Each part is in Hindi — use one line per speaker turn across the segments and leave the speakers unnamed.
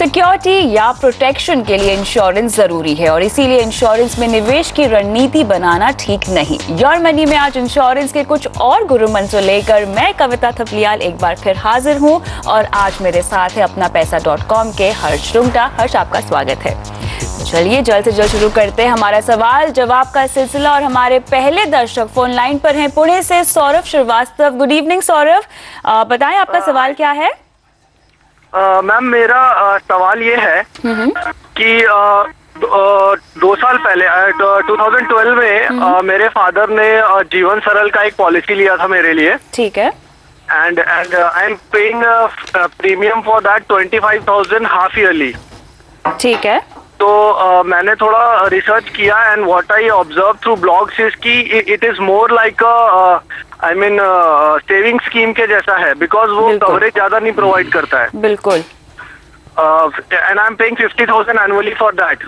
सिक्योरिटी या प्रोटेक्शन के लिए इंश्योरेंस जरूरी है और इसीलिए इंश्योरेंस में निवेश की रणनीति बनाना ठीक नहीं। योर मनी में आज इंश्योरेंस के कुछ और गुरु मंत्र लेकर मैं कविता थपलियाल एक बार फिर हाजिर हूं और आज मेरे साथ है अपनापैसा.com के हर्ष रुंगटा। हर्ष, आपका स्वागत है। चलिए जल्द से जल्द शुरू करते हैं हमारा सवाल जवाब का सिलसिला और हमारे पहले दर्शक फोन लाइन पर हैं पुणे से सौरभ श्रीवास्तव। गुड इवनिंग सौरभ, बताएं आपका सवाल क्या है?
मैम मेरा सवाल ये है कि 2 साल पहले 2012 में मेरे फादर ने जीवन सरल का एक पॉलिसी लिया था मेरे लिए।
ठीक है।
And I am paying premium for that 25,000 half yearly.
ठीक है।
तो मैंने थोड़ा रिसर्च किया and what I observe through blogs is कि it is more like I mean saving scheme के जैसा है, बिकॉज वो कवरेज ज्यादा नहीं प्रोवाइड करता है।
बिल्कुल।
And I am paying 50,000 annually for that,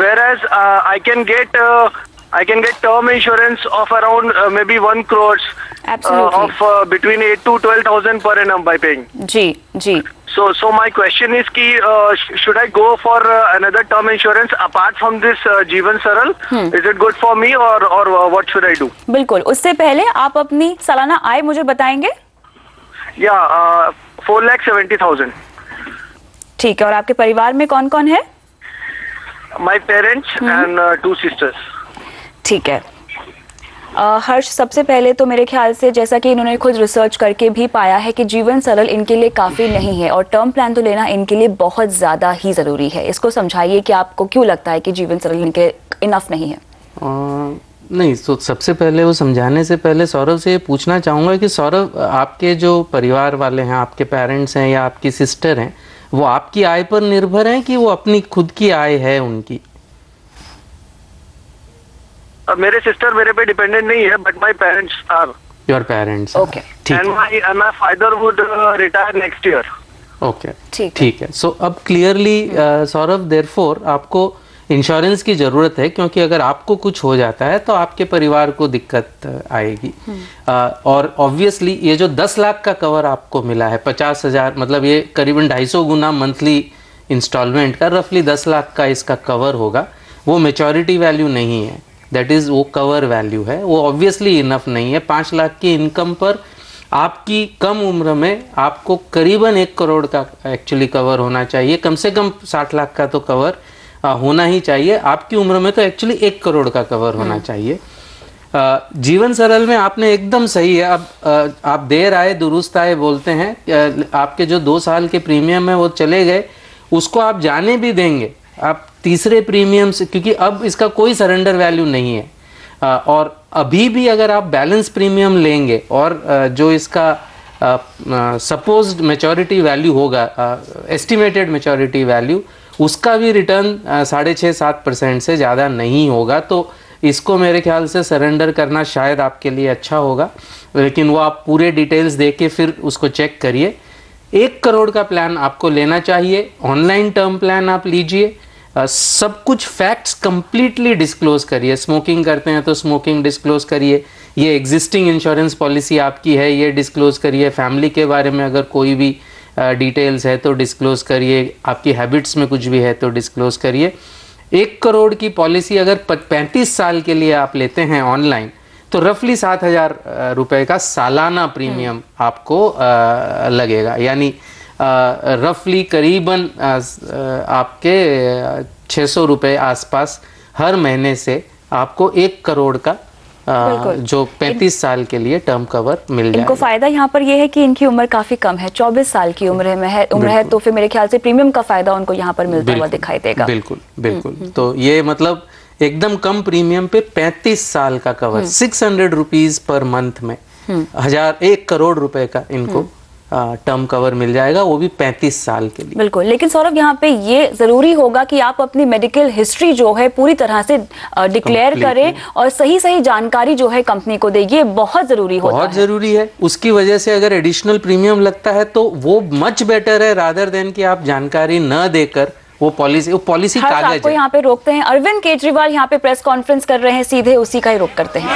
whereas I can get term insurance of around maybe 1 crore of between 8 to 12,000 per annum by paying.
जी।
So my question is कि should I go for another term insurance apart from this जीवन सरल? Is it good for me or what should I do?
बिल्कुल, उससे पहले आप अपनी सालाना आय मुझे बताएंगे?
4,70,000।
ठीक है। और आपके परिवार में कौन कौन है?
My parents and 2 sisters.
ठीक है। हर्ष, सबसे पहले तो मेरे ख्याल से जैसा कि इन्होंने खुद रिसर्च करके भी पाया है कि जीवन सरल इनके लिए काफ़ी नहीं है और टर्म प्लान तो लेना इनके लिए बहुत ज़्यादा ही ज़रूरी है। इसको समझाइए कि आपको क्यों लगता है कि जीवन सरल इनके इनफ नहीं है।
नहीं, तो सबसे पहले वो समझाने से पहले सौरभ से ये पूछना चाहूँगा कि सौरभ, आपके जो परिवार वाले हैं, आपके पेरेंट्स हैं या आपकी सिस्टर हैं, वो आपकी आय पर निर्भर हैं कि वो अपनी खुद की आय है उनकी?
मेरे सिस्टर मेरे पे डिपेंडेंट नहीं है, but my parents are. Your
parents?
Okay.
And my father would retire next year.
Okay, ठीक है। सो अब क्लियरली सौरभ, देयरफॉर आपको इंश्योरेंस की ज़रूरत है, क्योंकि अगर आपको कुछ हो जाता है तो आपके परिवार को दिक्कत आएगी। और ऑब्वियसली ये जो 10 लाख का कवर आपको मिला है, 50,000, मतलब ये करीबन 250 गुना मंथली इंस्टॉलमेंट का रफली 10 लाख का इसका कवर होगा। वो मैच्योरिटी वैल्यू नहीं है, दैट इज़ वो कवर वैल्यू है। वो ऑब्वियसली इनफ नहीं है। 5 लाख की इनकम पर आपकी कम उम्र में आपको करीबन 1 करोड़ का एक्चुअली कवर होना चाहिए। कम से कम 60 लाख का तो कवर होना ही चाहिए। आपकी उम्र में तो एक्चुअली 1 करोड़ का कवर होना चाहिए। जीवन सरल में आपने एकदम सही है। अब आप देर आए दुरुस्त आए बोलते हैं। आपके जो 2 साल के प्रीमियम है वो चले गए, उसको आप जाने भी देंगे आप तीसरे प्रीमियम से, क्योंकि अब इसका कोई सरेंडर वैल्यू नहीं है। और अभी भी अगर आप बैलेंस प्रीमियम लेंगे और जो इसका सपोज्ड मैच्योरिटी वैल्यू होगा, एस्टिमेटेड मैच्योरिटी वैल्यू, उसका भी रिटर्न 6.5-7% से ज़्यादा नहीं होगा। तो इसको मेरे ख्याल से सरेंडर करना शायद आपके लिए अच्छा होगा, लेकिन वो आप पूरे डिटेल्स दे के फिर उसको चेक करिए। 1 करोड़ का प्लान आपको लेना चाहिए। ऑनलाइन टर्म प्लान आप लीजिए। सब कुछ फैक्ट्स कंप्लीटली डिस्क्लोज करिए। स्मोकिंग करते हैं तो स्मोकिंग डिस्क्लोज करिए। ये एग्जिस्टिंग इंश्योरेंस पॉलिसी आपकी है, ये डिस्क्लोज करिए। फैमिली के बारे में अगर कोई भी डिटेल्स है तो डिस्क्लोज करिए। आपकी हैबिट्स में कुछ भी है तो डिस्क्लोज करिए। 1 करोड़ की पॉलिसी अगर 35 साल के लिए आप लेते हैं ऑनलाइन, तो रफली 7,000 रुपये का सालाना प्रीमियम आपको लगेगा। यानी रफली करीबन आपके 600 रुपये आसपास हर महीने से आपको 1 करोड़ का जो 35 साल के लिए टर्म कवर मिल जाएगा।
इनको फायदा यहाँ पर यह है कि इनकी उम्र काफी कम है, 24 साल की उम्र है, तो फिर मेरे ख्याल से प्रीमियम का फायदा उनको यहाँ पर मिलता हुआ दिखाई देगा।
बिल्कुल। तो ये मतलब एकदम कम प्रीमियम पे 35 साल का कवर 600 रुपीज पर मंथ में 1 करोड़ रुपए का इनको टर्म कवर मिल जाएगा, वो भी 35 साल के लिए।
बिल्कुल। लेकिन सौरभ, यहाँ पे ये जरूरी होगा कि आप अपनी मेडिकल हिस्ट्री जो है पूरी तरह से डिक्लेयर करें और सही जानकारी जो है कंपनी को दें। ये बहुत जरूरी होता है।
बहुत जरूरी है। उसकी वजह से अगर एडिशनल प्रीमियम लगता है तो वो मच बेटर है रादर देन कि आप जानकारी न देकर वो पॉलिसी कागज
आपको यहाँ पे रोकते हैं। अरविंद केजरीवाल यहाँ पे प्रेस कॉन्फ्रेंस कर रहे हैं, सीधे उसी का ही रुख करते हैं।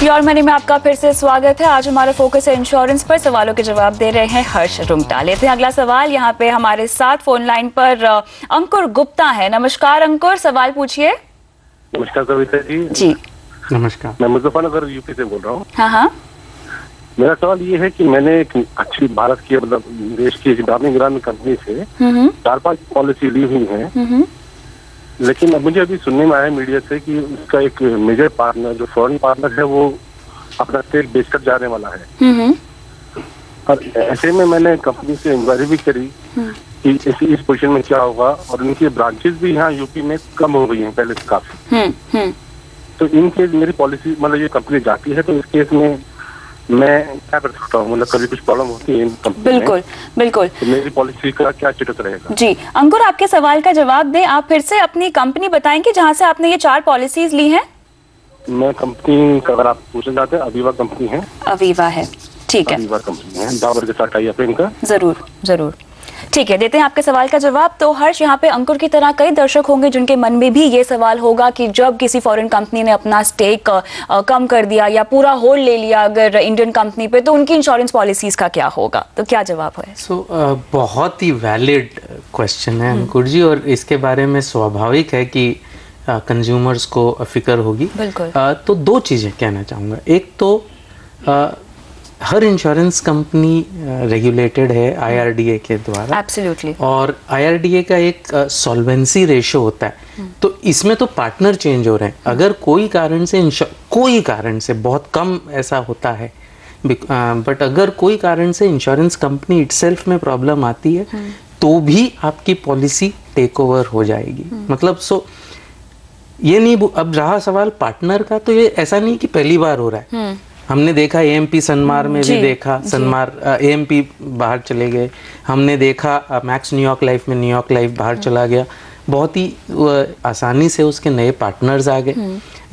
योर मनी में आपका फिर से स्वागत है। आज हमारा फोकस है इंश्योरेंस पर। सवालों के जवाब दे रहे हैं हर्ष रुंगटा। लेते हैं अगला सवाल। यहाँ पे हमारे साथ फोन लाइन पर अंकुर गुप्ता है। नमस्कार अंकुर, सवाल पूछिए।
नमस्कार कविता जी।
जी
नमस्कार।
मैं मुजफ्फरनगर यूपी से बोल रहा हूँ।
हाँ हाँ।
मेरा सवाल ये है कि मैंने एक अच्छी भारत की मतलब देश की ग्रामीण कंपनी से 4-5 पॉलिसी ली हुई है, लेकिन अब मुझे अभी सुनने में आया मीडिया से कि उसका एक मेजर पार्टनर जो फॉरेन पार्टनर है वो अपना स्टेक बेचकर जाने वाला है। और ऐसे में मैंने कंपनी से इंक्वायरी भी करी कि इस पोजीशन में क्या होगा, और उनकी ब्रांचेस भी यहाँ यूपी में कम हो गई हैं पहले से काफी। तो इनके मेरी पॉलिसी मतलब ये कंपनी जाती है तो इस केस में मैं क्या कर सकता हूँ, मतलब कभी कुछ प्रॉब्लम होती है इन कंपनी
बिल्कुल बिल्कुल।
तो मेरी पॉलिसी का क्या स्टेटस रहेगा?
जी अंकुर, आपके सवाल का जवाब दें। आप फिर से अपनी कंपनी बताएंगे जहां से आपने ये 4 पॉलिसीज ली हैं।
मैं कंपनी का अगर आप पूछना चाहते हैं, अवीवा कंपनी है।
अवीवा है, ठीक है।
अवीवा कंपनी है, डाबर के साथ टाई अप है इनका।
जरूर जरूर, ठीक है। देते हैं आपके सवाल का जवाब। तो हर्ष, यहाँ पे अंकुर की तरह कई दर्शक होंगे जिनके मन में भी ये सवाल होगा कि जब किसी फॉरेन कंपनी ने अपना स्टेक कम कर दिया या पूरा होल्ड ले लिया अगर इंडियन कंपनी पे, तो उनकी इंश्योरेंस पॉलिसीज का क्या होगा? तो क्या जवाब है?
बहुत ही वैलिड क्वेश्चन है अंकुर जी, और इसके बारे में स्वाभाविक है कि कंज्यूमर्स को फिक्र होगी।
बिल्कुल।
तो 2 चीज़ें कहना चाहूँगा। एक तो हर इंश्योरेंस कंपनी रेगुलेटेड है IRDA के द्वारा।
एब्सोल्युटली।
और IRDA का एक सॉल्वेंसी रेशो होता है, तो इसमें तो पार्टनर चेंज हो रहे हैं। अगर कोई कारण से बहुत कम ऐसा होता है, बट अगर कोई कारण से इंश्योरेंस कंपनी इटसेल्फ में प्रॉब्लम आती है तो भी आपकी पॉलिसी टेक ओवर हो जाएगी। मतलब ये नहीं, अब रहा सवाल पार्टनर का, तो ये ऐसा नहीं कि पहली बार हो रहा है। हमने देखा AMP सनमार में भी देखा, सनमार AMP बाहर चले गए। हमने देखा मैक्स न्यूयॉर्क लाइफ में न्यूयॉर्क लाइफ बाहर चला गया, बहुत ही आसानी से उसके नए पार्टनर्स आ गए।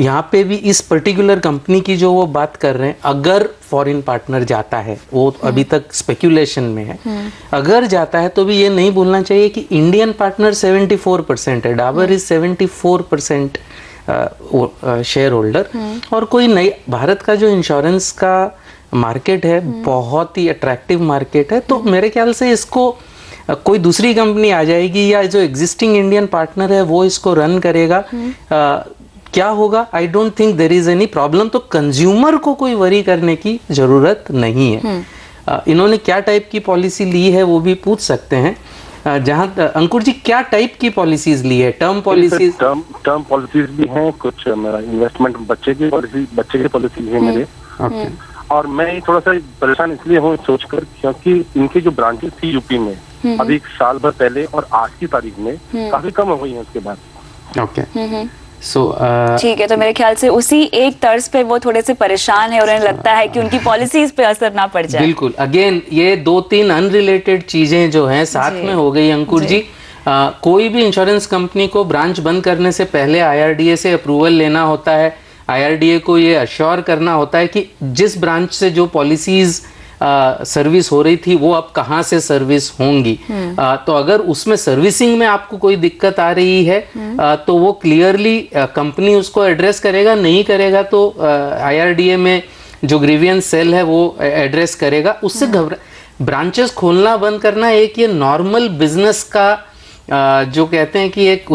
यहाँ पे भी इस पर्टिकुलर कंपनी की जो वो बात कर रहे हैं, अगर फॉरेन पार्टनर जाता है, वो अभी तक स्पेक्यूलेशन में है, अगर जाता है तो भी ये नहीं भूलना चाहिए कि इंडियन पार्टनर 74% है, डाबर इज 74% शेयर होल्डर। और कोई नई भारत का जो इंश्योरेंस का मार्केट है बहुत ही अट्रैक्टिव मार्केट है। तो मेरे ख्याल से इसको कोई दूसरी कंपनी आ जाएगी या जो एग्जिस्टिंग इंडियन पार्टनर है वो इसको रन करेगा। क्या होगा, I don't think there is any problem. तो कंज्यूमर को कोई वरी करने की जरूरत नहीं है। इन्होंने क्या टाइप की पॉलिसी ली है वो भी पूछ सकते हैं। जहाँ अंकुर जी क्या टाइप की पॉलिसीज ली है? Term policies?
टर्म पॉलिसीज भी हैं, कुछ मेरा इन्वेस्टमेंट बच्चे की पॉलिसी है मेरे। और मैं थोड़ा सा परेशान इसलिए हूँ सोचकर, क्योंकि इनकी जो ब्रांचेस थी यूपी में अभी 1 साल भर पहले और आज की तारीख में काफी कम हो गई है उसके बाद।
ओके,
ठीक है। तो मेरे ख्याल से उसी एक तर्ज पे वो थोड़े से परेशान है और उन्हें लगता है कि उनकी पॉलिसीज पे असर ना पड़ जाए।
बिल्कुल। अगेन ये 2-3 अनरिलेटेड चीजें जो हैं साथ में हो गई अंकुर जी। कोई भी इंश्योरेंस कंपनी को ब्रांच बंद करने से पहले IRDA से अप्रूवल लेना होता है। IRDA को ये अश्योर करना होता है कि जिस ब्रांच से जो पॉलिसीज सर्विस हो रही थी वो अब कहाँ से सर्विस होंगी। तो अगर उसमें सर्विसिंग में आपको कोई दिक्कत आ रही है तो वो क्लियरली कंपनी उसको एड्रेस करेगा, नहीं करेगा तो IRDA में जो ग्रीवियंस सेल है वो एड्रेस करेगा। उससे ब्रांचेस खोलना बंद करना एक ये नॉर्मल बिजनेस का जो कहते हैं कि एक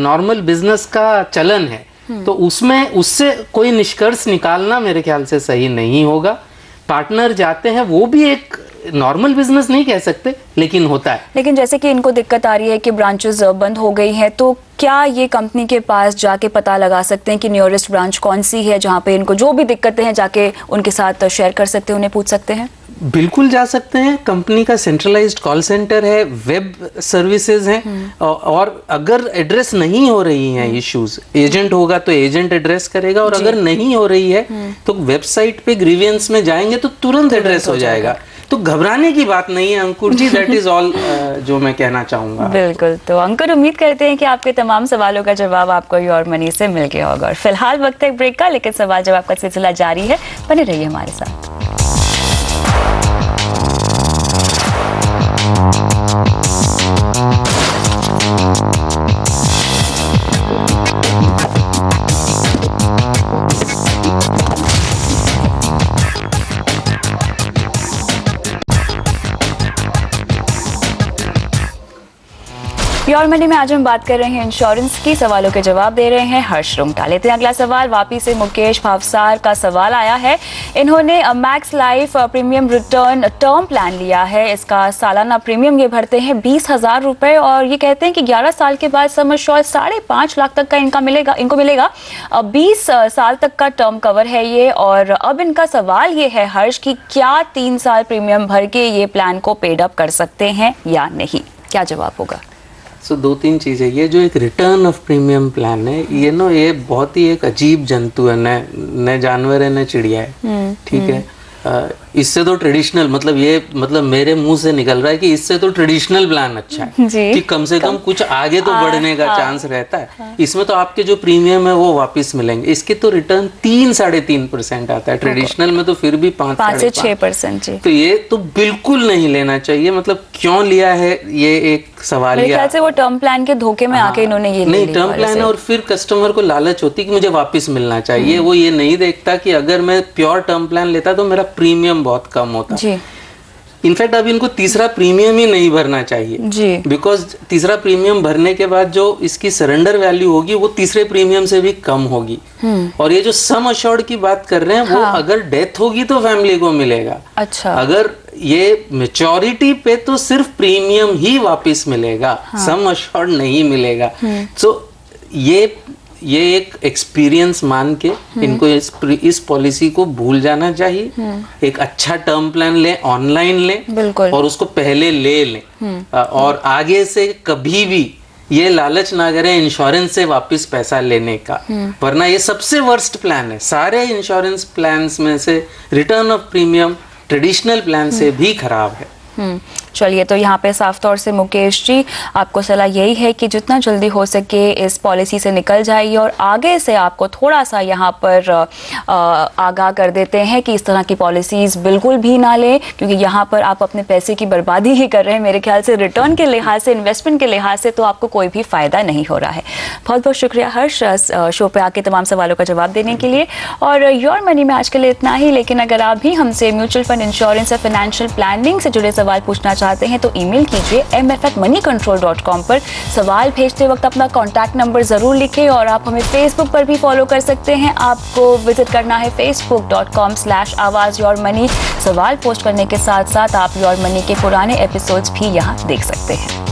नॉर्मल बिजनेस का चलन है। तो उससे कोई निष्कर्ष निकालना मेरे ख्याल से सही नहीं होगा। पार्टनर जाते हैं वो भी एक नॉर्मल बिजनेस नहीं कह सकते, लेकिन होता है।
लेकिन जैसे कि इनको दिक्कत आ रही है कि ब्रांचेस बंद हो गई हैं, तो क्या ये कंपनी के पास जाके पता लगा सकते हैं कि नियरेस्ट ब्रांच कौन सी है जहाँ पे इनको जो भी दिक्कतें हैं जाके उनके साथ शेयर कर सकते हैं, उन्हें पूछ सकते हैं?
बिल्कुल जा सकते हैं। कंपनी का सेंट्रलाइज्ड कॉल सेंटर है, वेब सर्विसेज हैं। और अगर एड्रेस नहीं हो रही हैं इश्यूज, एजेंट होगा तो एजेंट एड्रेस करेगा, और अगर नहीं हो रही है तो वेबसाइट पे ग्रीवियंस में जाएंगे तो तुरंत एड्रेस हो जाएगा। तो घबराने की बात नहीं है अंकुर जी, दैट इज ऑल जो मैं कहना चाहूंगा।
बिल्कुल। तो अंकुर, उम्मीद करते हैं कि आपके तमाम सवालों का जवाब आपको योर मनी से मिल गया होगा। और फिलहाल वक्त है ब्रेक का, लेकिन सवाल जवाब का सिलसिला जारी है, बने रहिए हमारे साथ। योर मनी में आज हम बात कर रहे हैं इंश्योरेंस की, सवालों के जवाब दे रहे हैं हर्ष रुंगटा। लेते हैं अगला सवाल। वापी से मुकेश भावसार का सवाल आया है। इन्होंने max life premium return term plan लिया है। इसका सालाना प्रीमियम ये भरते हैं 20,000 रुपए और ये कहते हैं कि 11 साल के बाद सम एश्योर्ड 5.5 लाख तक का इनको मिलेगा। 20 साल तक का टर्म कवर है ये। और अब इनका सवाल ये है हर्ष कि क्या 3 साल प्रीमियम भर के ये प्लान को पेड अप कर सकते हैं या नहीं? क्या जवाब होगा?
सो 2-3 चीज़ें। ये जो एक रिटर्न ऑफ प्रीमियम प्लान है, ये बहुत ही एक अजीब जंतु है, न जानवर है न चिड़िया है। ठीक है, इससे तो ट्रेडिशनल मतलब मेरे मुंह से निकल रहा है कि इससे तो ट्रेडिशनल प्लान अच्छा है कि कम से कम कुछ आगे तो बढ़ने का चांस रहता है। इसमें तो आपके जो प्रीमियम है वो वापस मिलेंगे। इसके तो रिटर्न 3-3.5% आता है, ट्रेडिशनल में तो फिर भी 5 से
6%।
तो ये तो बिल्कुल नहीं लेना चाहिए। मतलब क्यों लिया है ये एक सवाल।
मेरे ख्याल से वो टर्म प्लान के धोखे में आके इन्होंने ये
नहीं, टर्म प्लान है और फिर कस्टमर को लालच होती है कि मुझे वापस मिलना चाहिए। वो ये नहीं देखता कि अगर मैं प्योर टर्म प्लान लेता तो मेरा प्रीमियम बहुत कम होता जी। इनफैक्ट अब इनको तीसरा प्रीमियम ही नहीं भरना चाहिए जी, बिकॉज तीसरा प्रीमियम भरने के बाद जो इसकी सरेंडर वैल्यू होगी वो तीसरे प्रीमियम से भी कम होगी। और ये जो सम अश्योर्ड की बात कर रहे हैं वो अगर डेथ होगी तो फैमिली को मिलेगा। अच्छा, अगर ये मैच्योरिटी पे तो सिर्फ प्रीमियम ही वापस मिलेगा, सम अश्योर्ड नहीं मिलेगा। सो ये एक एक्सपीरियंस मान के इनको इस पॉलिसी को भूल जाना चाहिए। एक अच्छा टर्म प्लान लें, ऑनलाइन लें और उसको पहले ले लें और आगे से कभी भी ये लालच ना करें इंश्योरेंस से वापस पैसा लेने का, वरना ये सबसे वर्स्ट प्लान है। सारे इंश्योरेंस प्लान्स में से return of premium traditional plan से भी खराब है।
चलिए, तो यहाँ पे साफ तौर से मुकेश जी आपको सलाह यही है कि जितना जल्दी हो सके इस पॉलिसी से निकल जाइए और आगे से आपको थोड़ा सा यहाँ पर आगाह कर देते हैं कि इस तरह की पॉलिसीज़ बिल्कुल भी ना लें, क्योंकि यहाँ पर आप अपने पैसे की बर्बादी ही कर रहे हैं। मेरे ख्याल से रिटर्न के लिहाज से, इन्वेस्टमेंट के लिहाज से तो आपको कोई भी फ़ायदा नहीं हो रहा है। बहुत बहुत शुक्रिया हर्ष शो पे आके तमाम सवालों का जवाब देने के लिए। और योर मनी में आज के लिए इतना ही, लेकिन अगर आप भी हमसे म्यूचुअल फंड, इंश्योरेंस या फाइनेंशियल प्लानिंग से जुड़े सवाल पूछना चाहते हैं तो ईमेल कीजिए mf@moneycontrol.com पर। सवाल भेजते वक्त अपना कॉन्टैक्ट नंबर जरूर लिखें और आप हमें फेसबुक पर भी फॉलो कर सकते हैं। आपको विजिट करना है facebook.com/आवाज़ योर मनी। सवाल पोस्ट करने के साथ साथ आप योर मनी के पुराने एपिसोड्स भी यहाँ देख सकते हैं।